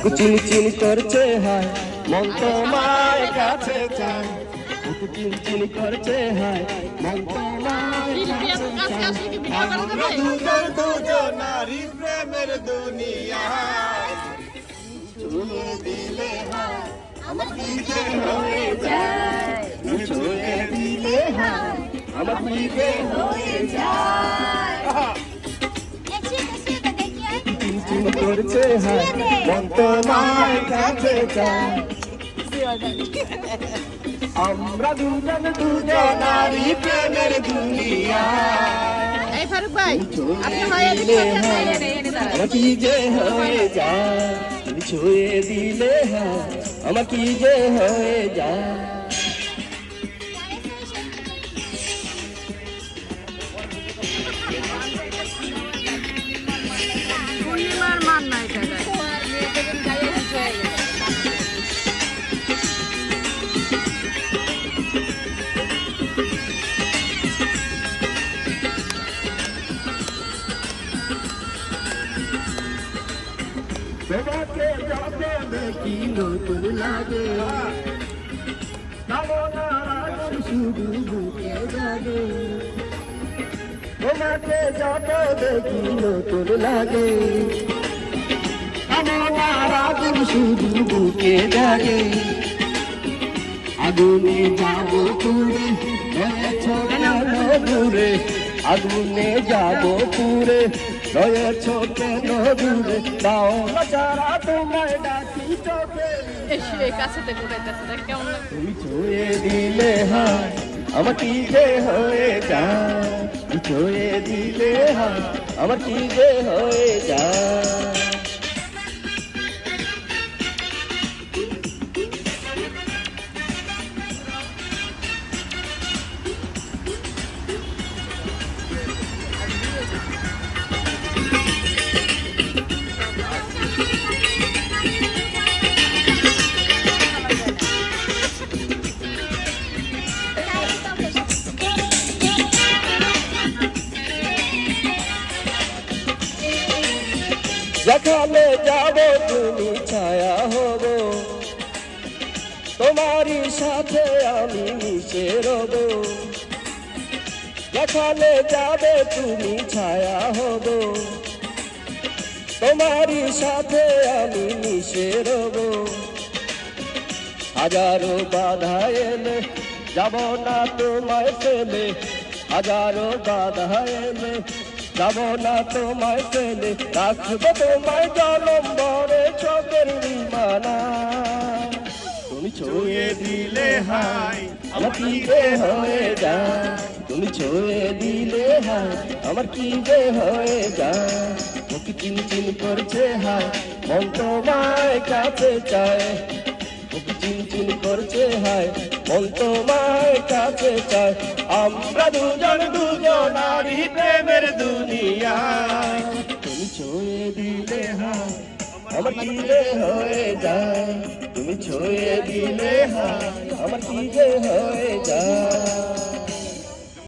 বুক চিনচিন করছে হায় মন তোমার কাছে চায় বুক চিনচিন করছে হায় মন তোমার কাছে চায় আমরা দুজন দুজন নারী প্রেমের দুনিয়া ছুঁয়ে দিলে হায় আমার কি যে হয়ে যায় ছুঁয়ে দিলে হায় আমার কি যে হয়ে যায় চিনচিন করছে হায় মন তোমার কাছে চায় আমরা দুজন দুজন নারী প্রেমের দুনিয়া এই ফারুক ভাই আপনি হয়ে দিলে আমার কি যে হয়ে যায় তুমি ছুঁয়ে দিলে হায় আমার কি যে হয়ে যায় পূর্ণিমার মান নাই জায়গায় তোমাকে যত দেখি নতুন লাগে শুধু বুকে জাগে তোমাকে যত দেখি নতুন লাগে আমার আগুন শুধু বুকে জাগে আগুনে যাবো পুরে দূরে আগুনে যাবো পুরে রয়েছ কেন দূরে তাও যারা তোমায় ডাকি চোখে তুমি ছুঁয়ে দিলে হায় আমার কি যে হয়ে যায় ছুঁয়ে দিলে হায় আমার কি যে হয়ে যায় যেখানে যাব তুমি ছায়া হব তোমারই সাথে আমি মিশে রব যেখানে যাবে তুমি ছায়া হব তোমারই সাথে আমি মিশে রব হাজারো বাধা এলে যাব না তোমায় ফেলে হাজারো বাধা এলে যাব না তোমায় ফেলে রাখবো তোমায় জলম ভরে চোখের বিমানা তুমি ছুঁয়ে দিলে হায় আমার কি যে হয়ে যায় তুমি ছুঁয়ে দিলে হায় আমার কি যে হয়ে যায় মুখ চিনচিন করছে হায় মন তোমায় কাছে চায় মুখ চিনচিন করছে হায় মন তোমায় কাছে চায় আমরা দুজন দুজন নারী প্রেমের দুনিয়া তুমি ছুঁয়ে দিলে হায় আমার কি যে হয়ে যায় তুমি ছুঁয়ে দিলে হায় আমার কি যে হয়ে যায়